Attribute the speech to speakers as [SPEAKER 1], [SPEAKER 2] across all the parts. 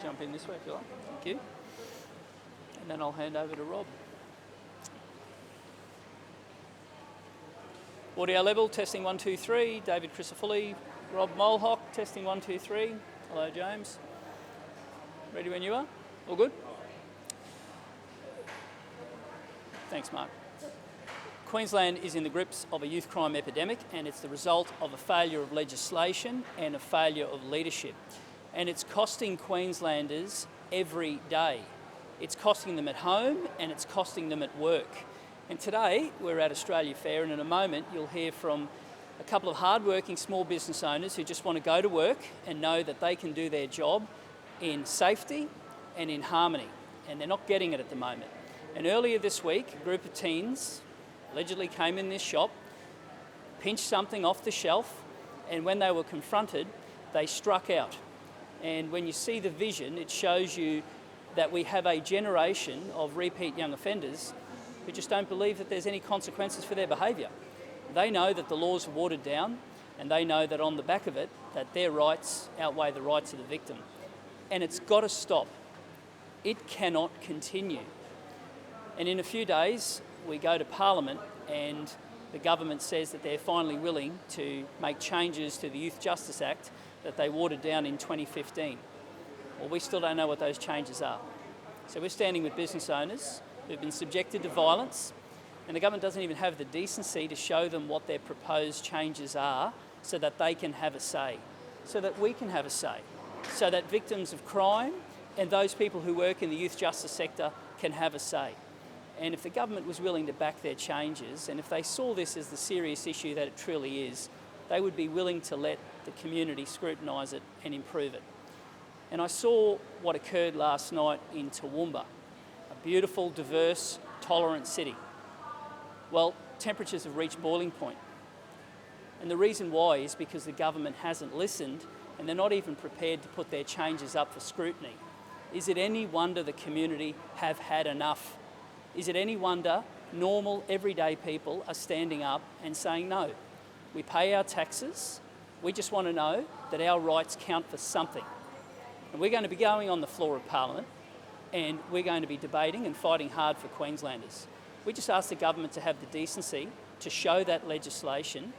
[SPEAKER 1] jump in this way if you like. Thank you. And then I'll hand over to Rob. Audio level, testing 1, 2, 3. David Crisafulli, Rob Molhoek, testing 1, 2, 3. Hello, James. Ready when you are? All good? Thanks, Mark. Queensland is in the grips of a youth crime epidemic, and it's the result of a failure of legislation and a failure of leadership. And it's costing Queenslanders every day. It's costing them at home and it's costing them at work. And today we're at Australia Fair, and in a moment you'll hear from a couple of hard-working small business owners who just want to go to work and know that they can do their job in safety and in harmony, and they're not getting it at the moment. And earlier this week, a group of teens allegedly came in this shop, pinched something off the shelf, and when they were confronted, they struck out. And when you see the vision, it shows you that we have a generation of repeat young offenders who just don't believe that there's any consequences for their behaviour. They know that the laws are watered down, and they know that on the back of it, that their rights outweigh the rights of the victim. And it's got to stop. It cannot continue. And in a few days, we go to Parliament and the government says that they're finally willing to make changes to the Youth Justice Act that they watered down in 2015. Well, we still don't know what those changes are. So we're standing with business owners who've been subjected to violence, and the government doesn't even have the decency to show them what their proposed changes are so that they can have a say, so that we can have a say, so that victims of crime and those people who work in the youth justice sector can have a say. And if the government was willing to back their changes, and if they saw this as the serious issue that it truly is, they would be willing to let the community scrutinise it and improve it. And I saw what occurred last night in Toowoomba, a beautiful, diverse, tolerant city. Well, temperatures have reached boiling point. And the reason why is because the government hasn't listened, and they're not even prepared to put their changes up for scrutiny. Is it any wonder the community have had enough? Is it any wonder normal, everyday people are standing up and saying no? We pay our taxes. We just want to know that our rights count for something. And we're going to be going on the floor of Parliament, and we're going to be debating and fighting hard for Queenslanders. We just ask the government to have the decency to show that legislation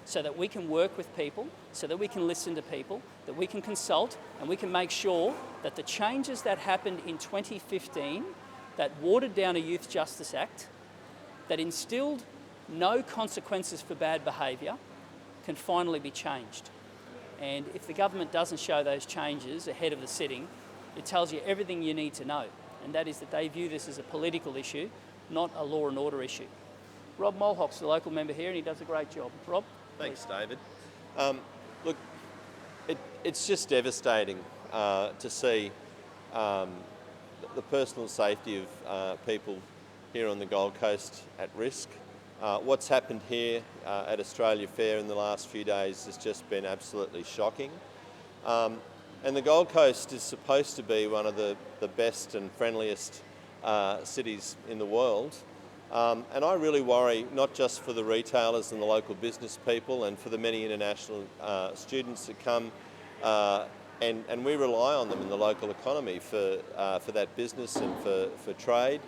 [SPEAKER 1] so that we can work with people, so that we can listen to people, that we can consult, and we can make sure that the changes that happened in 2015 that watered down a Youth Justice Act, that instilled no consequences for bad behaviour, can finally be changed. And if the government doesn't show those changes ahead of the sitting, it tells you everything you need to know, and that is that they view this as a political issue, not a law and order issue. Rob Molhoek's the local member here, and he does a great job. Rob?
[SPEAKER 2] Thanks, David. Look, it's just devastating to see the personal safety of people here on the Gold Coast at risk. What's happened here at Australia Fair in the last few days has just been absolutely shocking. And the Gold Coast is supposed to be one of the best and friendliest cities in the world. And I really worry not just for the retailers and the local business people and for the many international students that come and we rely on them in the local economy for that business and for trade.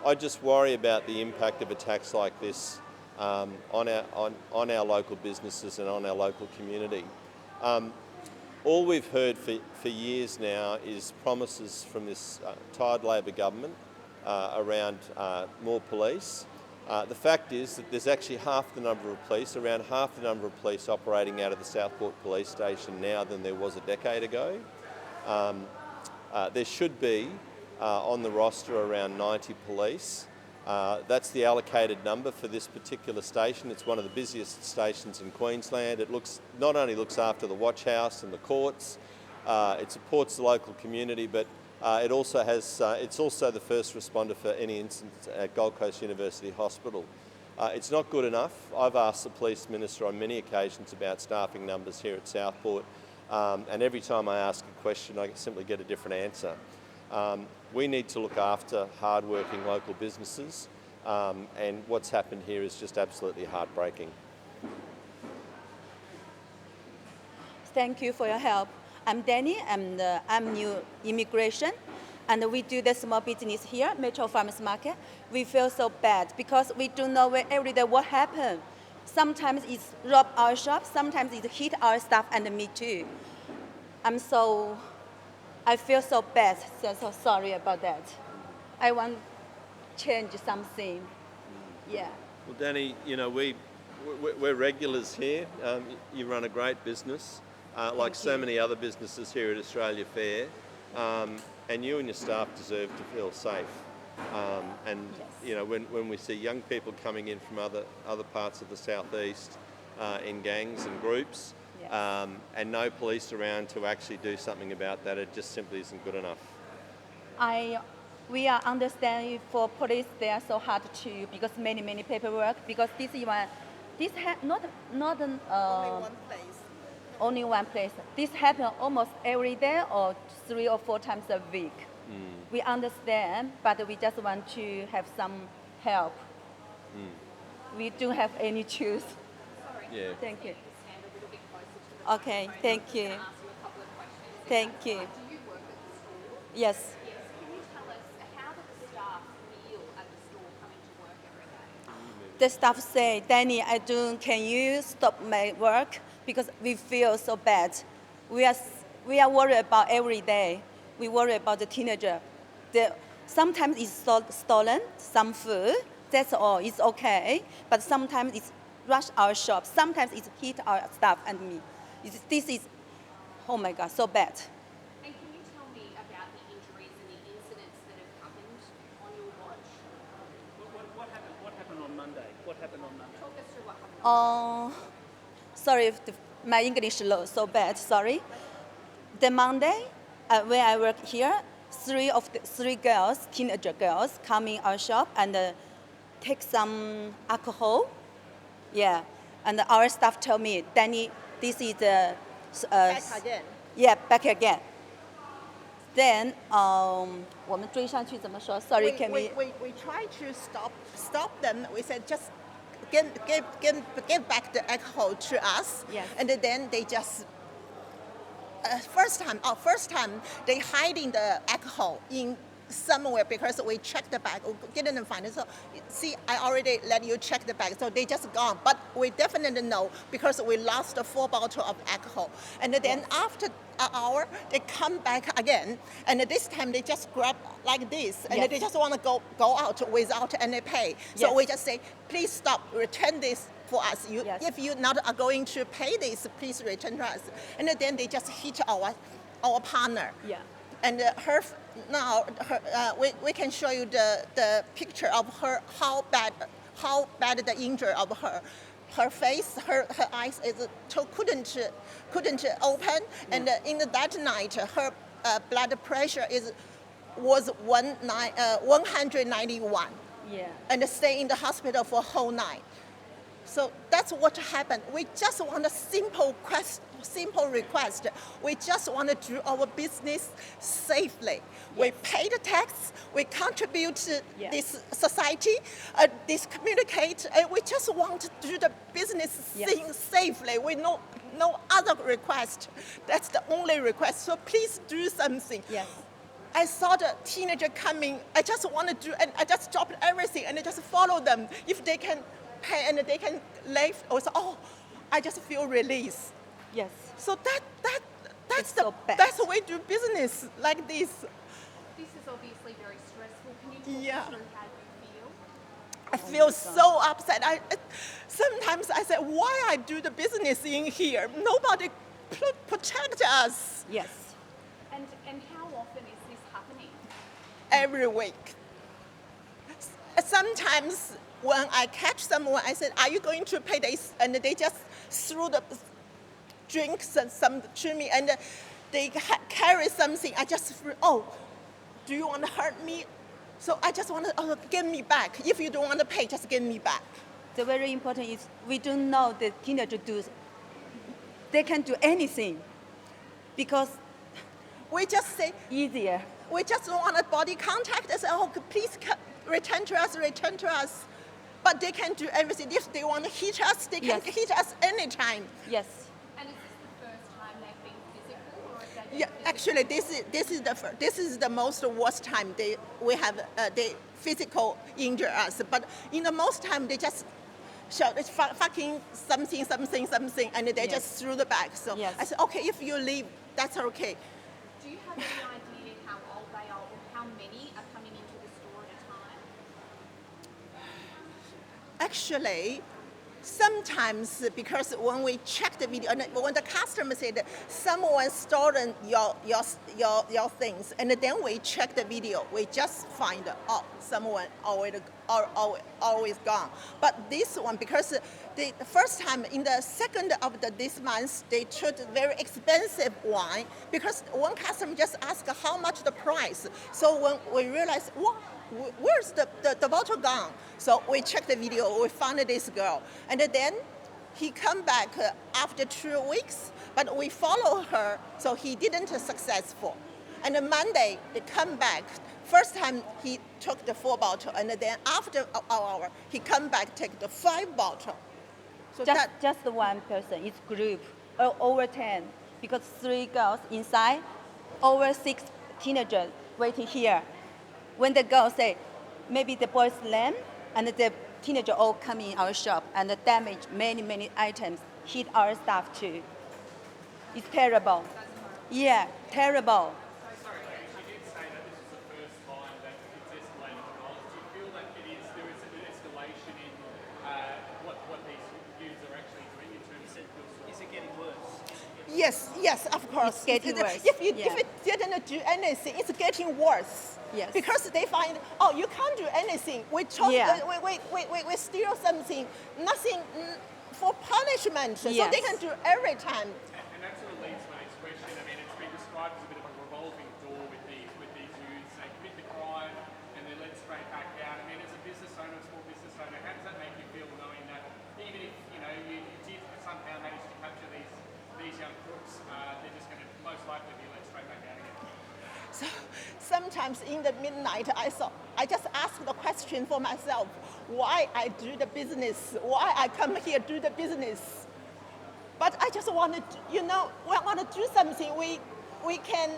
[SPEAKER 2] I just worry about the impact of attacks like this on our local businesses and on our local community. All we've heard for years now is promises from this tired Labor government around more police. The fact is that there's actually half the number of police, around half the number of police operating out of the Southport police station now than there was a decade ago. There should be on the roster around 90 police. That's the allocated number for this particular station. It's one of the busiest stations in Queensland. It not only looks after the watch house and the courts, it supports the local community, but it also has. It's also the first responder for any incident at Gold Coast University Hospital. It's not good enough. I've asked the Police Minister on many occasions about staffing numbers here at Southport, and every time I ask a question, I simply get a different answer. We need to look after hard-working local businesses, and what's happened here is just absolutely heartbreaking.
[SPEAKER 3] Thank you for your help. I'm Danny, I'm new immigration, and we do the small business here, Metro Farmers Market. We feel so bad because we don't know where every day what happened. Sometimes it's rob our shop, sometimes it hit our staff and me too. I feel so bad, so sorry about that. I want to change something, yeah.
[SPEAKER 2] Well, Danny, you know, we're regulars here. You run a great business, like so many other businesses here at Australia Fair, and you and your staff deserve to feel safe. You know, when we see young people coming in from other parts of the southeast in gangs and groups, and no police around to actually do something about that, it just simply isn't good enough.
[SPEAKER 3] We are understanding for police they are so hard to because many paperwork because not
[SPEAKER 4] Only one place.
[SPEAKER 3] only one place. This happens almost every day or 3 or 4 times a week. We understand, but we just want to have some help. We don't have any choice.
[SPEAKER 2] Yeah.
[SPEAKER 3] Thank you.
[SPEAKER 5] Stand a little bit closer to the
[SPEAKER 3] Okay, thank you.
[SPEAKER 5] ask you a couple of questions.
[SPEAKER 3] Thank you.
[SPEAKER 5] Do you work at the store?
[SPEAKER 3] Yes.
[SPEAKER 5] Yes. Can you tell us how do the staff feel at the store coming to work every day?
[SPEAKER 3] The staff say, Danny, can you stop my work? Because we feel so bad. We are worried about every day. We worry about the teenager. Sometimes it's stolen, some food, that's all, it's okay. But sometimes it's rush our shop, sometimes it's hit our staff and me. This is, oh my God, so bad.
[SPEAKER 5] And can you tell me about the injuries and the incidents that have happened on your watch?
[SPEAKER 1] What happened on Monday? What happened on Monday?
[SPEAKER 5] Talk us through what happened.
[SPEAKER 3] Sorry if my English is so bad, sorry. The Monday, when I work here, 3 girls, teenager girls, come in our shop and take some alcohol. Yeah, and our staff tell me, Danny, this is
[SPEAKER 4] Back again.
[SPEAKER 3] Yeah, back again. Then 我们追上去怎么说? Sorry, can we?
[SPEAKER 4] We try to stop them. We said just give back the alcohol to us.
[SPEAKER 3] Yes.
[SPEAKER 4] And then they just first time they hiding the alcohol in somewhere because we checked the bag, we didn't find it. So see, I already let you check the bag, so they just gone. But we definitely know because we lost 4 bottles of alcohol. And then after an hour, they come back again, and this time they just grab like this, and they just want to go out without any pay. So we just say, please stop, return this for us. If you not are going to pay this, please return to us. And then they just hit our partner.
[SPEAKER 3] Yeah.
[SPEAKER 4] And we can show you the picture of her, how bad the injury of her. Her face, her eyes couldn't open, and in that night her blood pressure was 191.
[SPEAKER 3] Yeah.
[SPEAKER 4] And stay in the hospital for whole night. So that's what happened. We just want a simple request. We just want to do our business safely. We pay the tax. We contribute to this society, this communicate. And we just want to do the business thing safely. We no other request. That's the only request. So please do something.
[SPEAKER 3] Yes.
[SPEAKER 4] I saw the teenager coming. I just want to do, and I just dropped everything and I just follow them. If they can pay and they can leave, I just feel release.
[SPEAKER 3] Yes.
[SPEAKER 4] So that's
[SPEAKER 3] so bad.
[SPEAKER 4] that's the way to do business like this.
[SPEAKER 5] This is obviously very stressful. Can you talk us through how you feel?
[SPEAKER 4] I feel so upset. Sometimes I say, why I do the business in here? Nobody protect us.
[SPEAKER 3] Yes.
[SPEAKER 5] And how often is this happening?
[SPEAKER 4] Every week. Sometimes when I catch someone, I said, are you going to pay this? And they just threw the drinks and some to me, and they carry something. I just, do you want to hurt me? So I just want to, give me back. If you don't want to pay, just give me back.
[SPEAKER 3] The very important is we don't know the teenager they can do anything because
[SPEAKER 4] we just say,
[SPEAKER 3] easier.
[SPEAKER 4] we just don't want a body contact. I say, please return to us. But they can do everything. If they want to hit us, they can hit us anytime.
[SPEAKER 3] Yes.
[SPEAKER 5] And is this the first time they've been physical, or have
[SPEAKER 4] Yeah, actually, this is the most worst time they physical injure us. But in the most time they just shout it's fucking something, and they just threw the bag. So
[SPEAKER 3] Yes.
[SPEAKER 4] I said, okay, if you leave, that's okay.
[SPEAKER 5] Do you have any idea how old they are or how many are coming into the store at a time?
[SPEAKER 4] Actually, sometimes because when we check the video, and when the customer said someone stolen your things, and then we check the video, we just find someone always gone. But this one, because the first time in the second of this month, they took very expensive wine because one customer just asked how much the price. So when we realized, what? Where's the bottle gone? So we checked the video, we found this girl. And then he come back after 2 weeks, but we follow her, so he didn't successful. And then Monday, they come back. First time he took the 4 bottle, and then after an hour, he come back, take the 5 bottle. So
[SPEAKER 3] Just the one person, it's group, over 10, because 3 girls inside, over 6 teenagers waiting here. When the girls say, maybe the boys lame, and the teenager all come in our shop and damage many items, hit our staff too. It's terrible. Yeah, terrible.
[SPEAKER 6] Sorry, you did say that this is the first time that it's escalated to violence. Do you feel that there is an escalation in what these youths are actually doing in terms of...
[SPEAKER 1] Is it getting worse?
[SPEAKER 4] Yes, of course.
[SPEAKER 3] It's getting worse.
[SPEAKER 4] If it didn't do anything, it's getting worse.
[SPEAKER 3] Yes.
[SPEAKER 4] Because they find, oh, you can't do anything. We took,
[SPEAKER 3] Yeah.
[SPEAKER 4] we steal something, nothing for punishment. So
[SPEAKER 3] Yes.
[SPEAKER 4] they can do every time.
[SPEAKER 6] And that sort of leads to my next question. I mean, it's been described as a bit of a revolving door with these youths. They commit the crime and they're let straight back out. I mean, as a business owner, a small business owner, how does that make you feel knowing that even if you did somehow manage to capture these young crooks, they're just going to most likely be let straight back out again?
[SPEAKER 4] So sometimes in the midnight, I just ask the question for myself, why I do the business, why I come here do the business. But I just want to, we want to do something. We can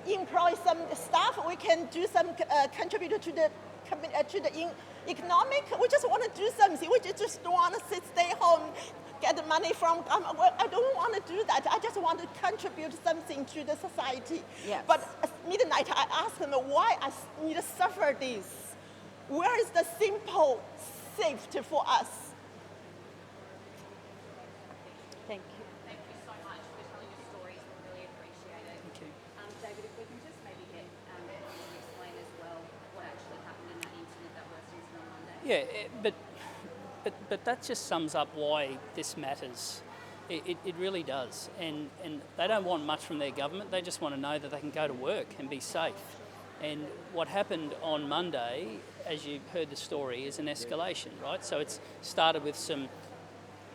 [SPEAKER 4] employ some staff. We can do some contribute to the economic. We just want to do something. We just don't want to stay home, get the money from. I don't want to do that. I just want to contribute something to the society.
[SPEAKER 3] Yes.
[SPEAKER 4] But at midnight, I ask them why I need to suffer this. Where is the simple safety for us?
[SPEAKER 3] Thank you.
[SPEAKER 5] Thank you so much for telling your stories. We really appreciate it.
[SPEAKER 1] Thank you.
[SPEAKER 5] David, if we can just maybe get you to explain as well what actually happened in that incident, that worst incident on Monday.
[SPEAKER 1] Yeah, but that just sums up why this matters. It really does. And they don't want much from their government. They just want to know that they can go to work and be safe. And what happened on Monday, as you heard the story, is an escalation, right? So it's started with some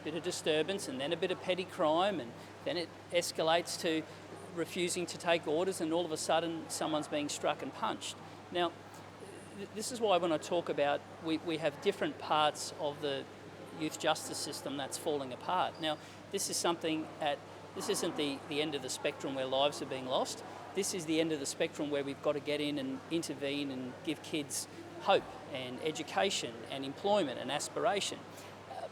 [SPEAKER 1] bit of disturbance and then a bit of petty crime, and then it escalates to refusing to take orders, and all of a sudden someone's being struck and punched. Now, this is why when I talk about we have different parts of the youth justice system that's falling apart. Now, this is something this isn't the end of the spectrum where lives are being lost. This is the end of the spectrum where we've got to get in and intervene and give kids hope and education and employment and aspiration.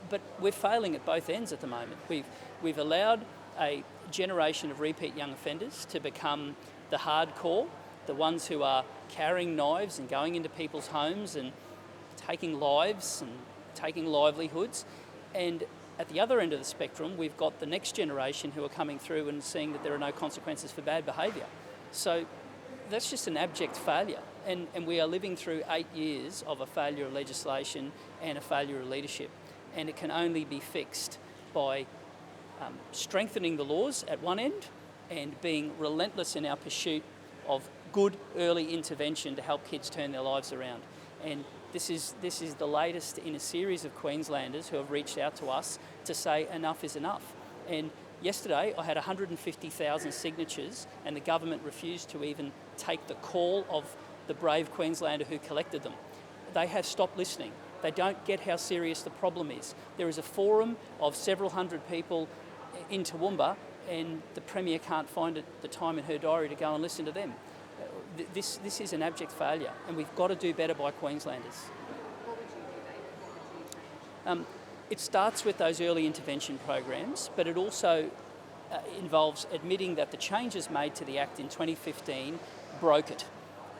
[SPEAKER 1] But we're failing at both ends at the moment. We've allowed a generation of repeat young offenders to become the hardcore, the ones who are carrying knives and going into people's homes and taking lives and taking livelihoods. And at the other end of the spectrum, we've got the next generation who are coming through and seeing that there are no consequences for bad behaviour. So that's just an abject failure. And we are living through 8 years of a failure of legislation and a failure of leadership. And it can only be fixed by strengthening the laws at one end and being relentless in our pursuit of good early intervention to help kids turn their lives around. And this is the latest in a series of Queenslanders who have reached out to us to say enough is enough. And yesterday I had 150,000 signatures and the government refused to even take the call of the brave Queenslander who collected them. They have stopped listening. They don't get how serious the problem is. There is a forum of several hundred people in Toowoomba and the Premier can't find the time in her diary to go and listen to them. This is an abject failure, and we've got to do better by Queenslanders.
[SPEAKER 5] What would you do, David? What would you change?
[SPEAKER 1] It starts with those early intervention programs, but it also involves admitting that the changes made to the Act in 2015 broke it.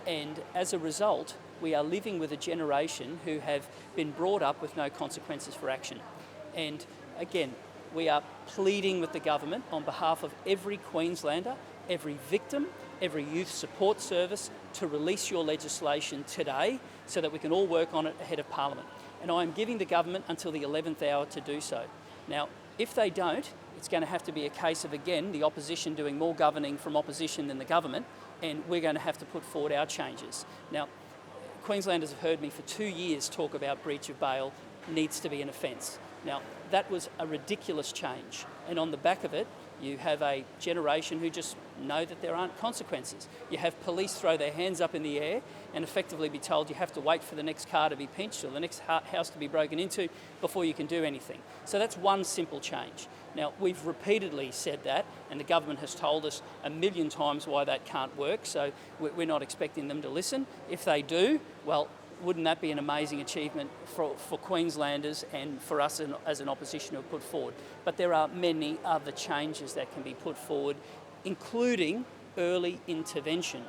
[SPEAKER 1] And as a result, we are living with a generation who have been brought up with no consequences for action. And again, we are pleading with the government on behalf of every Queenslander, every victim, every youth support service to release your legislation today so that we can all work on it ahead of Parliament. And I am giving the government until the 11th hour to do so. Now, if they don't, it's going to have to be a case of, again, the opposition doing more governing from opposition than the government, and we're going to have to put forward our changes. Now, Queenslanders have heard me for 2 years talk about breach of bail needs to be an offence. Now, that was a ridiculous change, and on the back of it, you have a generation who just know that there aren't consequences. You have police throw their hands up in the air and effectively be told you have to wait for the next car to be pinched or the next house to be broken into before you can do anything. So that's one simple change. Now, we've repeatedly said that, and the government has told us a million times why that can't work, so we're not expecting them to listen. If they do, well, wouldn't that be an amazing achievement for Queenslanders and for us as an opposition to have put forward? But there are many other changes that can be put forward, including early intervention.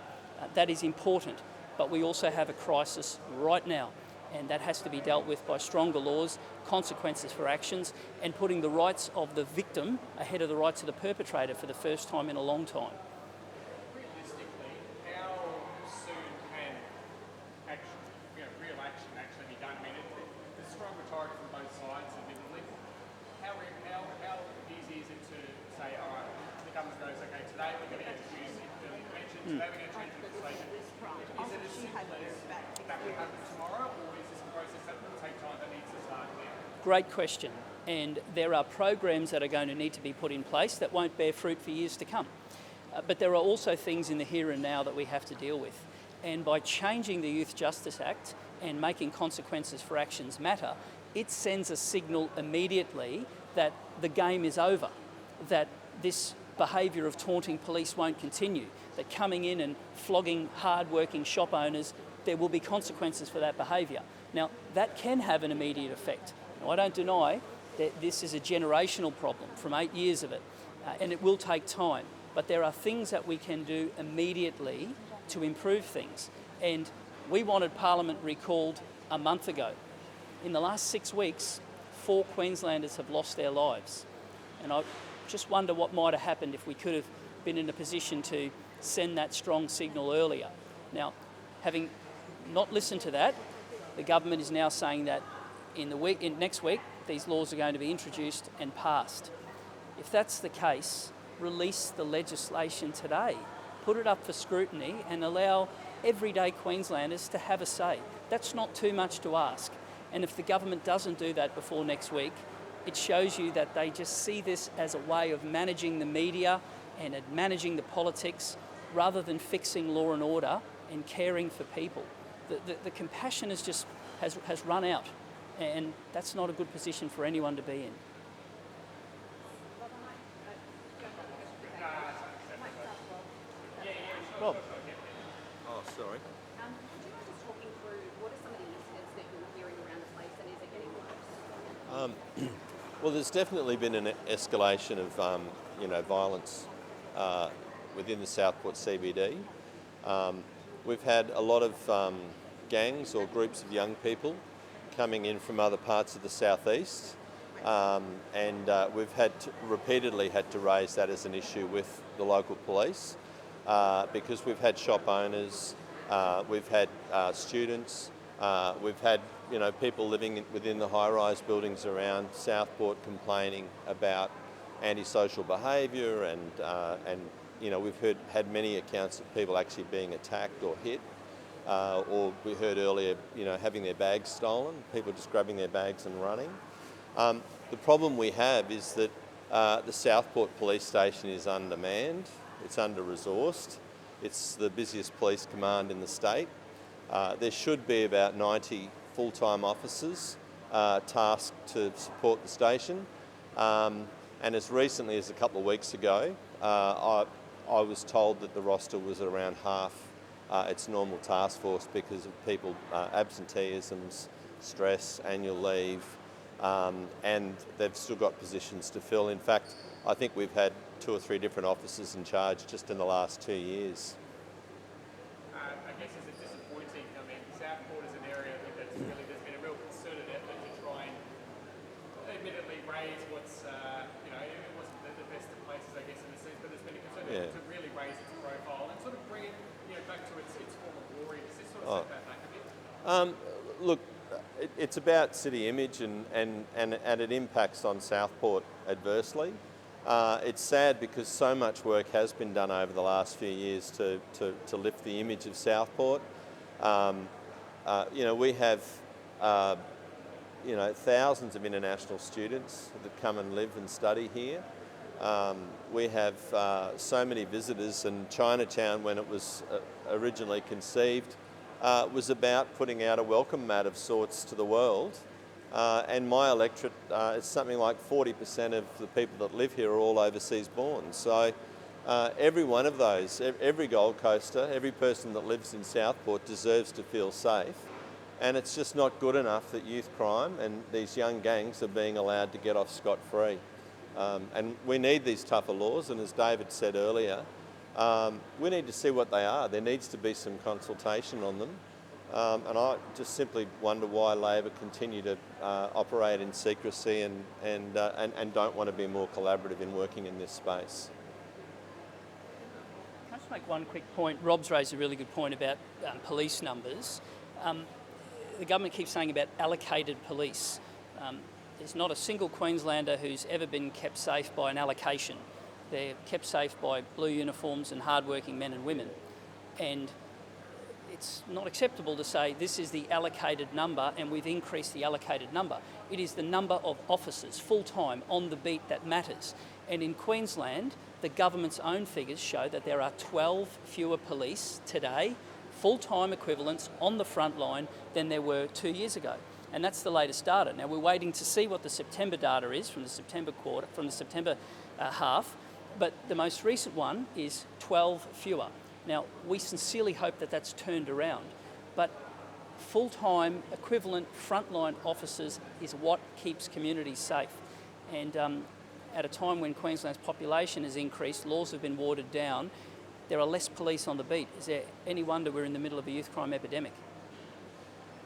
[SPEAKER 1] That is important, but we also have a crisis right now, and that has to be dealt with by stronger laws, consequences for actions, and putting the rights of the victim ahead of the rights of the perpetrator for the first time in a long time.
[SPEAKER 6] Realistically, how soon can action, real action actually be done? I mean, there's strong rhetoric from both sides, admittedly. How easy is it to say, all right, the government goes, okay, today we're going to introduce early intervention, today we're going to change legislation. Is it as simple as that will happen tomorrow, or is this a process that will take time that needs to start now?
[SPEAKER 1] Great question. And there are programs that are going to need to be put in place that won't bear fruit for years to come. But there are also things in the here and now that we have to deal with. And by changing the Youth Justice Act and making consequences for actions matter, it sends a signal immediately that the game is over, that this behaviour of taunting police won't continue, that coming in and flogging hard-working shop owners, there will be consequences for that behaviour. Now, that can have an immediate effect. Now, I don't deny that this is a generational problem from 8 years of it, and it will take time. But there are things that we can do immediately to improve things. And we wanted Parliament recalled a month ago. In the last 6 weeks, 4 Queenslanders have lost their lives. And I just wonder what might have happened if we could have been in a position to send that strong signal earlier. Now, having not listened to that, the government is now saying that next week, these laws are going to be introduced and passed. If that's the case, release the legislation today. Put it up for scrutiny and allow everyday Queenslanders to have a say. That's not too much to ask. And if the government doesn't do that before next week, it shows you that they just see this as a way of managing the media and managing the politics rather than fixing law and order and caring for people. The compassion has run out, and that's not a good position for anyone to be in.
[SPEAKER 2] Rob. Oh, sorry.
[SPEAKER 5] Would you mind just talking through what are some of the incidents that you're hearing around the place, and is it getting worse?
[SPEAKER 2] Well, there's definitely been an escalation of violence within the Southport CBD. We've had a lot of gangs or groups of young people coming in from other parts of the southeast, and we've repeatedly had to raise that as an issue with the local police because we've had shop owners, we've had students, we've had people living within the high-rise buildings around Southport complaining about antisocial behaviour, and we've had many accounts of people actually being attacked or hit, or we heard earlier, having their bags stolen, people just grabbing their bags and running. The problem we have is that the Southport police station is undermanned, it's under-resourced, it's the busiest police command in the state. There should be about 90 full-time officers tasked to support the station. And as recently as a couple of weeks ago, I was told that the roster was around half its normal task force because of people, absenteeisms, stress, annual leave, and they've still got positions to fill. In fact, I think we've had 2 or 3 different officers in charge just in the last 2 years.
[SPEAKER 6] I guess is it disappointing? I mean, Southport is an area I think that's really, there's been a real concerted effort to try and admittedly raise what's, it wasn't the best of places, I guess, in a sense, but there's been a concerted effort to really raise its profile and sort of bring it back to its former glory. Does this sort of set that back a bit?
[SPEAKER 2] Look, it's about city image and it impacts on Southport adversely. It's sad because so much work has been done over the last few years to lift the image of Southport. We have thousands of international students that come and live and study here. We have so many visitors, and Chinatown, when it was originally conceived, was about putting out a welcome mat of sorts to the world. And my electorate, it's something like 40% of the people that live here are all overseas born. So every one of those, every Gold Coaster, every person that lives in Southport deserves to feel safe. And it's just not good enough that youth crime and these young gangs are being allowed to get off scot-free. And we need these tougher laws, and as David said earlier, we need to see what they are. There needs to be some consultation on them. And I just simply wonder why Labor continue to operate in secrecy and don't want to be more collaborative in working in this space.
[SPEAKER 1] Can I just make one quick point? Rob's raised a really good point about police numbers. The government keeps saying about allocated police. There's not a single Queenslander who's ever been kept safe by an allocation. They're kept safe by blue uniforms and hardworking men and women. And it's not acceptable to say this is the allocated number and we've increased the allocated number. It is the number of officers full-time on the beat that matters. And in Queensland, the government's own figures show that there are 12 fewer police today, full-time equivalents on the front line than there were 2 years ago. And that's the latest data. Now we're waiting to see what the September data is from the September quarter, from the September half, but the most recent one is 12 fewer. Now, we sincerely hope that that's turned around, but full-time equivalent frontline officers is what keeps communities safe. And at a time when Queensland's population has increased, laws have been watered down, there are less police on the beat. Is there any wonder we're in the middle of a youth crime epidemic?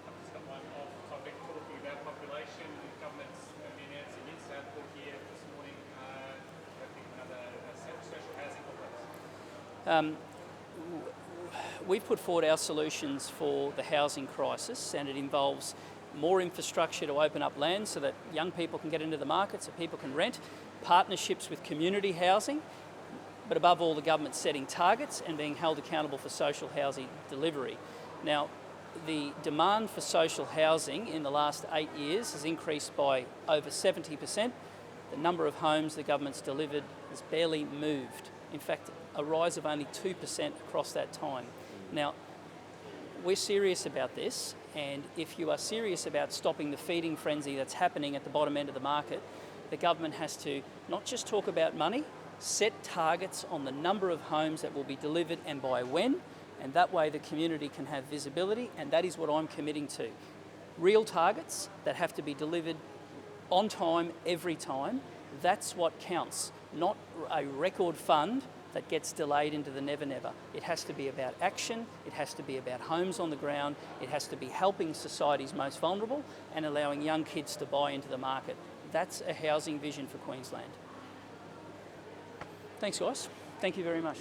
[SPEAKER 6] I've just got one off topic talking about population. The government's been announcing in Southport here this morning, opening another social housing complex.
[SPEAKER 1] We've put forward our solutions for the housing crisis, and it involves more infrastructure to open up land so that young people can get into the market, so people can rent, partnerships with community housing, but above all, the government setting targets and being held accountable for social housing delivery. Now, the demand for social housing in the last 8 years has increased by over 70%. The number of homes the government's delivered has barely moved. In fact, a rise of only 2% across that time. Now, we're serious about this, and if you are serious about stopping the feeding frenzy that's happening at the bottom end of the market, the government has to not just talk about money, set targets on the number of homes that will be delivered and by when, and that way the community can have visibility, and that is what I'm committing to. Real targets that have to be delivered on time, every time. That's what counts, not a record fund that gets delayed into the never never. It has to be about action, it has to be about homes on the ground, it has to be helping society's most vulnerable and allowing young kids to buy into the market. That's a housing vision for Queensland. Thanks, guys. Thank you very much.